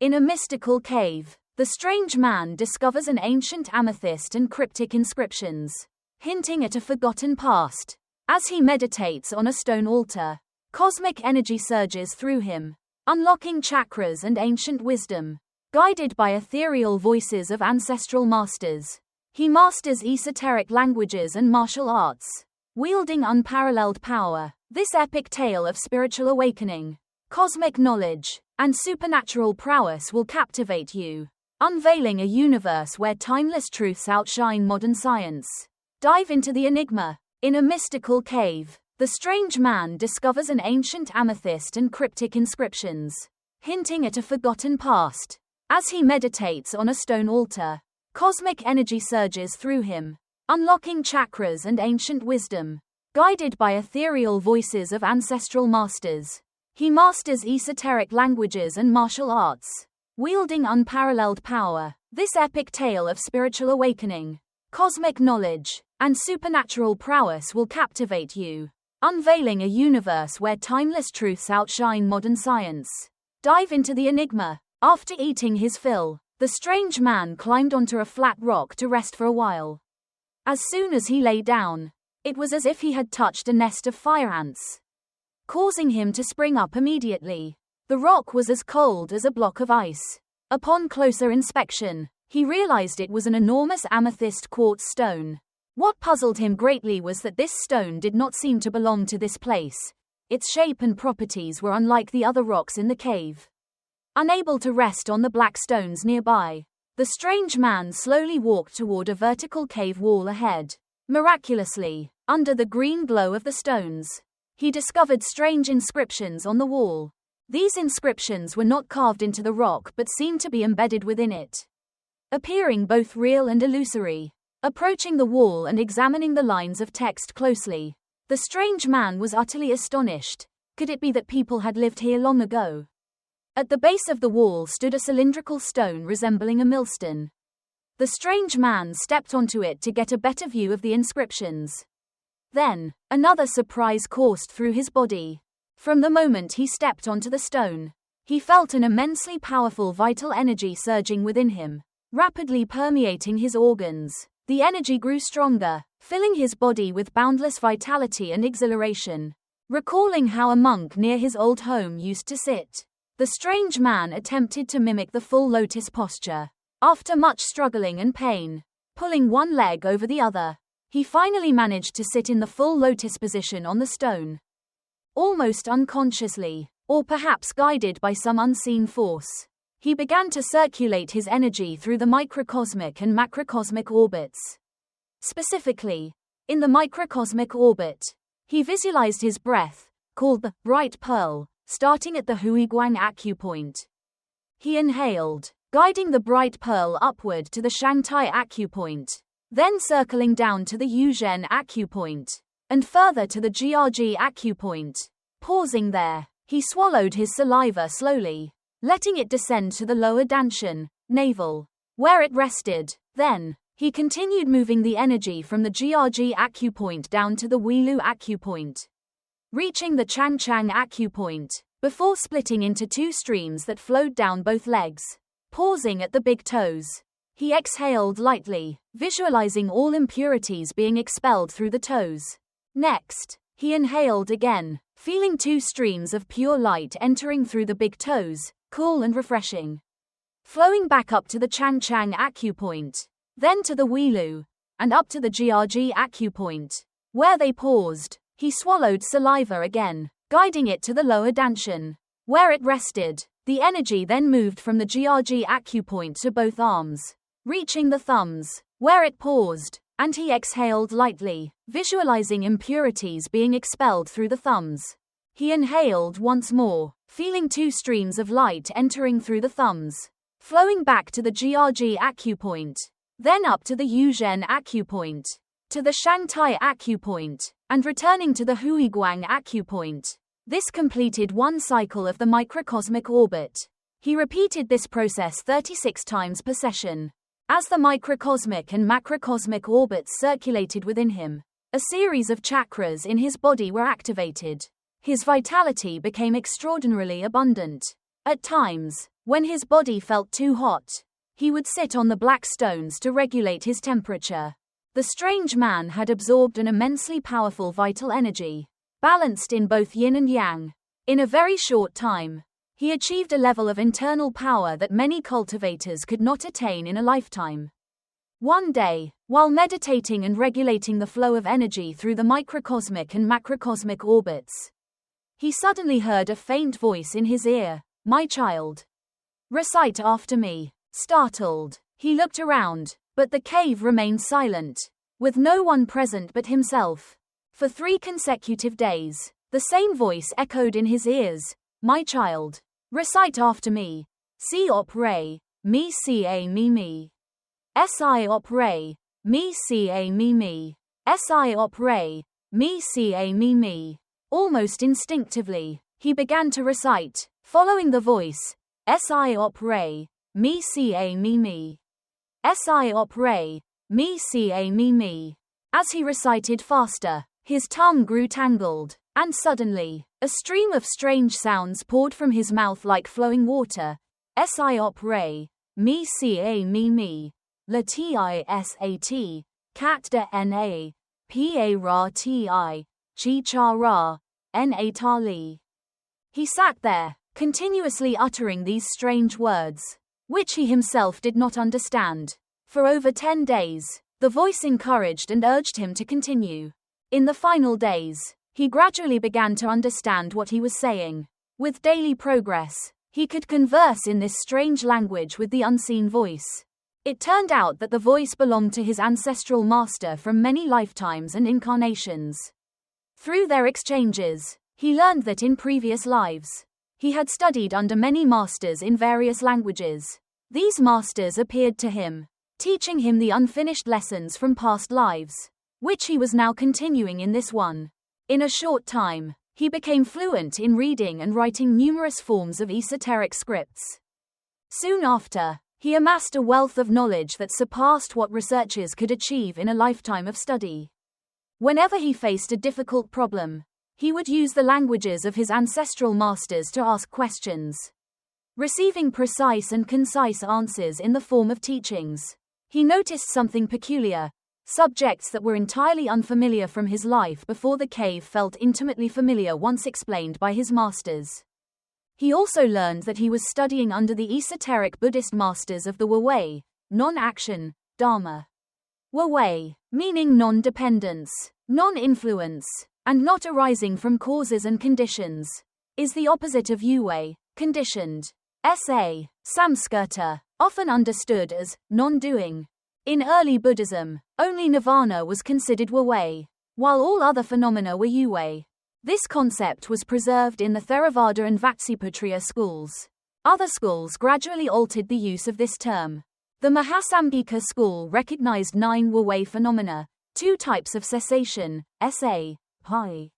In a mystical cave, the strange man discovers an ancient amethyst and cryptic inscriptions, hinting at a forgotten past. As he meditates on a stone altar, cosmic energy surges through him, unlocking chakras and ancient wisdom. Guided by ethereal voices of ancestral masters, he masters esoteric languages and martial arts, wielding unparalleled power. This epic tale of spiritual awakening, cosmic knowledge, and supernatural prowess will captivate you, unveiling a universe where timeless truths outshine modern science. Dive into the enigma. In a mystical cave, the strange man discovers an ancient amethyst and cryptic inscriptions, hinting at a forgotten past. As he meditates on a stone altar, cosmic energy surges through him, unlocking chakras and ancient wisdom. Guided by ethereal voices of ancestral masters, he masters esoteric languages and martial arts, wielding unparalleled power. This epic tale of spiritual awakening, cosmic knowledge, and supernatural prowess will captivate you, unveiling a universe where timeless truths outshine modern science. Dive into the enigma. After eating his fill, the strange man climbed onto a flat rock to rest for a while. As soon as he lay down, it was as if he had touched a nest of fire ants, causing him to spring up immediately. The rock was as cold as a block of ice. Upon closer inspection, he realized it was an enormous amethyst quartz stone. What puzzled him greatly was that this stone did not seem to belong to this place. Its shape and properties were unlike the other rocks in the cave. Unable to rest on the black stones nearby, the strange man slowly walked toward a vertical cave wall ahead. Miraculously, under the green glow of the stones, he discovered strange inscriptions on the wall. These inscriptions were not carved into the rock but seemed to be embedded within it, appearing both real and illusory. Approaching the wall and examining the lines of text closely, the strange man was utterly astonished. Could it be that people had lived here long ago? At the base of the wall stood a cylindrical stone resembling a millstone. The strange man stepped onto it to get a better view of the inscriptions. Then, another surprise coursed through his body. From the moment he stepped onto the stone, he felt an immensely powerful vital energy surging within him, rapidly permeating his organs. The energy grew stronger, filling his body with boundless vitality and exhilaration. Recalling how a monk near his old home used to sit, the strange man attempted to mimic the full lotus posture. After much struggling and pain, pulling one leg over the other, he finally managed to sit in the full lotus position on the stone. Almost unconsciously, or perhaps guided by some unseen force, he began to circulate his energy through the microcosmic and macrocosmic orbits. Specifically, in the microcosmic orbit, he visualized his breath, called the bright pearl, starting at the huiguang acupoint. He inhaled, guiding the bright pearl upward to the shangtai acupoint, then circling down to the yuzhen acupoint, and further to the jiaji acupoint. Pausing there, he swallowed his saliva slowly, letting it descend to the lower danshan, navel, where it rested. Then, he continued moving the energy from the jiaji acupoint down to the wilu acupoint, reaching the changchang acupoint, before splitting into two streams that flowed down both legs. Pausing at the big toes, he exhaled lightly, visualizing all impurities being expelled through the toes. Next, he inhaled again, feeling two streams of pure light entering through the big toes, cool and refreshing, flowing back up to the changchang acupoint, then to the wilu, and up to the jiaji acupoint. Where they paused, he swallowed saliva again, guiding it to the lower danshan, where it rested. The energy then moved from the jiaji acupoint to both arms, reaching the thumbs, where it paused, and he exhaled lightly, visualizing impurities being expelled through the thumbs. He inhaled once more, feeling two streams of light entering through the thumbs, flowing back to the jiaji acupoint, then up to the yuzhen acupoint, to the shangtai acupoint, and returning to the huiguang acupoint. This completed one cycle of the microcosmic orbit. He repeated this process 36 times per session. As the microcosmic and macrocosmic orbits circulated within him, a series of chakras in his body were activated. His vitality became extraordinarily abundant. At times, When his body felt too hot, he would sit on the black stones to regulate his temperature. The strange man had absorbed an immensely powerful vital energy, balanced in both yin and yang. In a very short time, he achieved a level of internal power that many cultivators could not attain in a lifetime. One day, while meditating and regulating the flow of energy through the microcosmic and macrocosmic orbits, he suddenly heard a faint voice in his ear. "My child, recite after me." Startled, he looked around, but the cave remained silent, with no one present but himself. For 3 consecutive days, the same voice echoed in his ears. "My child, recite after me. Si op re, mi si a mi mi. Si op re, mi si a mi mi. Si op re, mi si a mi mi." Almost instinctively, he began to recite, following the voice. Si op re, mi si a mi mi. Si op re, mi si a mi mi. As he recited faster, his tongue grew tangled, and suddenly, a stream of strange sounds poured from his mouth like flowing water. Si op re, mi si a mi mi. La tisat, cat de na, pa ra ti, chi cha ra, na ta li. He sat there, continuously uttering these strange words, which he himself did not understand. For over 10 days, the voice encouraged and urged him to continue. In the final days, he gradually began to understand what he was saying. With daily progress, he could converse in this strange language with the unseen voice. It turned out that the voice belonged to his ancestral master from many lifetimes and incarnations. Through their exchanges, he learned that in previous lives, he had studied under many masters in various languages. These masters appeared to him, teaching him the unfinished lessons from past lives, which he was now continuing in this one. In a short time, he became fluent in reading and writing numerous forms of esoteric scripts. Soon after, he amassed a wealth of knowledge that surpassed what researchers could achieve in a lifetime of study. Whenever he faced a difficult problem, he would use the languages of his ancestral masters to ask questions, receiving precise and concise answers in the form of teachings. He noticed something peculiar. Subjects that were entirely unfamiliar from his life before the cave felt intimately familiar once explained by his masters. He also learned that he was studying under the esoteric Buddhist masters of the Wei, non-action, Dharma. Wei, meaning non-dependence, non-influence, and not arising from causes and conditions, is the opposite of Yue, conditioned. Samskrta, often understood as non-doing. In early Buddhism, only nirvana was considered Wei, while all other phenomena were Yue. This concept was preserved in the Theravada and Vatsiputriya schools. Other schools gradually altered the use of this term. The Mahasamgika school recognized 9 Wei phenomena, 2 types of cessation, pi.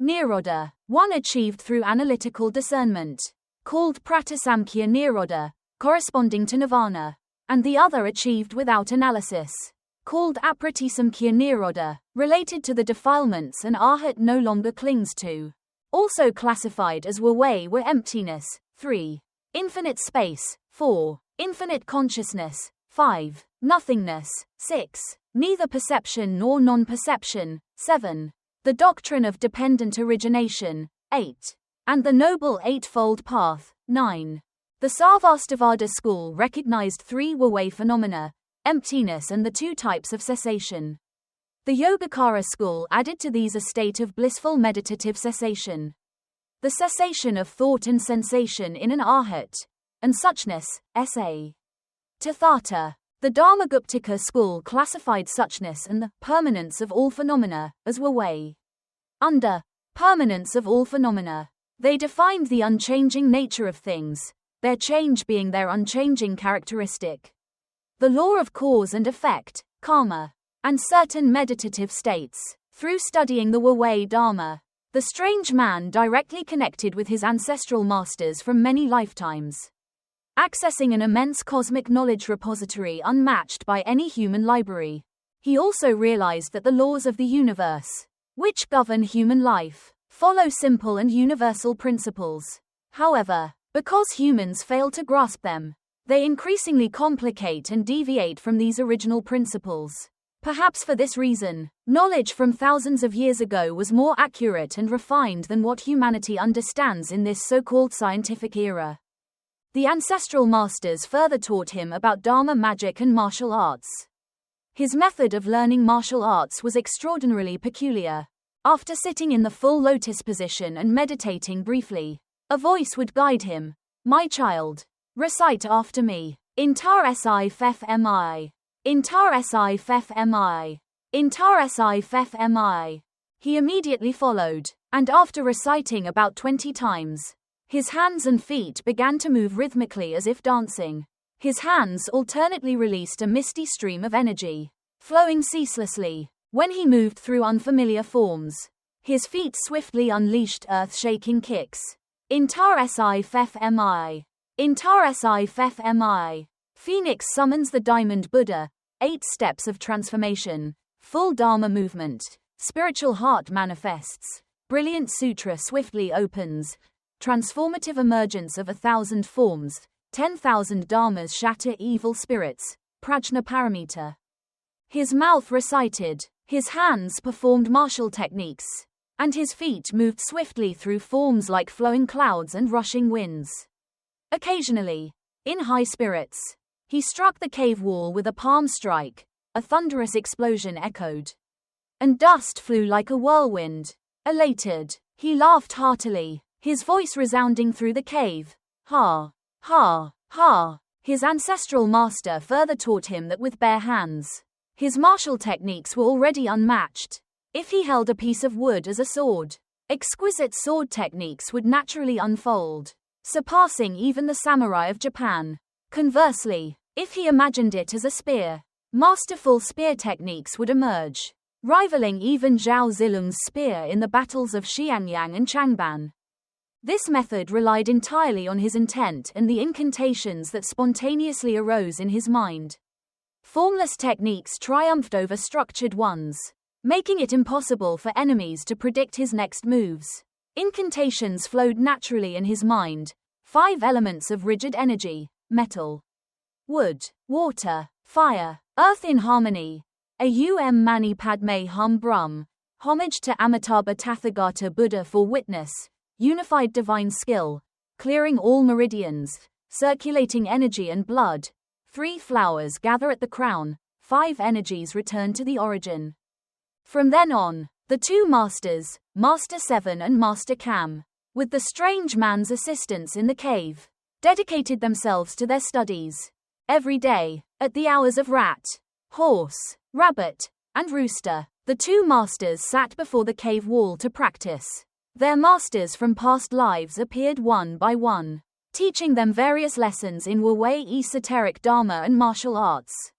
Nirodha, one achieved through analytical discernment, called Pratisamkhya Nirodha, corresponding to nirvana, and the other achieved without analysis, called Apratisamkhya Nirodha, related to the defilements an arhat no longer clings to. Also classified as Wei were emptiness, 3. Infinite space, 4. Infinite consciousness, 5. Nothingness, 6. Neither perception nor non-perception, 7. The doctrine of dependent origination, 8. And the Noble Eightfold Path, 9. The Sarvastivada school recognized 3 Wei phenomena, emptiness and the 2 types of cessation. The Yogacara school added to these a state of blissful meditative cessation. The cessation of thought and sensation in an arhat, and suchness, sa. Tathata. The Dharmaguptika school classified suchness and the permanence of all phenomena as Wei. Under permanence of all phenomena, they defined the unchanging nature of things, their change being their unchanging characteristic. The law of cause and effect, karma, and certain meditative states. Through studying the Wei Dharma, the strange man directly connected with his ancestral masters from many lifetimes, accessing an immense cosmic knowledge repository unmatched by any human library. He also realized that the laws of the universe, which govern human life, follow simple and universal principles. However, Because humans fail to grasp them, they increasingly complicate and deviate from these original principles. Perhaps for this reason, knowledge from thousands of years ago was more accurate and refined than what humanity understands in this so-called scientific era. The ancestral masters further taught him about Dharma, magic and martial arts. His method of learning martial arts was extraordinarily peculiar. After sitting in the full lotus position and meditating briefly, a voice would guide him. "My child, recite after me. Intar si fef mi. Intar si fef mi. Intar si fef mi." He immediately followed, and after reciting about 20 times, his hands and feet began to move rhythmically as if dancing. His hands alternately released a misty stream of energy, flowing ceaselessly. When he moved through unfamiliar forms, his feet swiftly unleashed earth-shaking kicks. Intar si fef mi. Intar si fef mi. Phoenix summons the Diamond Buddha. 8 steps of transformation. Full Dharma movement. Spiritual heart manifests. Brilliant sutra swiftly opens. Transformative emergence of 1,000 forms. 10,000 dharmas shatter evil spirits. Prajna paramita. His mouth recited. His hands performed martial techniques. And his feet moved swiftly through forms like flowing clouds and rushing winds. Occasionally, in high spirits, he struck the cave wall with a palm strike. A thunderous explosion echoed, and dust flew like a whirlwind. Elated, he laughed heartily, his voice resounding through the cave. Ha! Ha! Ha! His ancestral master further taught him that with bare hands, his martial techniques were already unmatched. If he held a piece of wood as a sword, exquisite sword techniques would naturally unfold, surpassing even the samurai of Japan. Conversely, if he imagined it as a spear, masterful spear techniques would emerge, rivaling even Zhao Zilung's spear in the battles of Xianyang and Changban. This method relied entirely on his intent and the incantations that spontaneously arose in his mind. Formless techniques triumphed over structured ones, making it impossible for enemies to predict his next moves. Incantations flowed naturally in his mind. 5 elements of rigid energy: metal, wood, water, fire, earth in harmony. Mani Padme Hum Brum. Homage to Amitabha Tathagata Buddha for witness. Unified divine skill. Clearing all meridians. Circulating energy and blood. 3 flowers gather at the crown. 5 energies return to the origin. From then on, the 2 masters, Master 7 and Master Cam, with the strange man's assistance in the cave, dedicated themselves to their studies. Every day, at the hours of rat, horse, rabbit, and rooster, the 2 masters sat before the cave wall to practice. Their masters from past lives appeared one by one, teaching them various lessons in Wu-wei, esoteric Dharma and martial arts.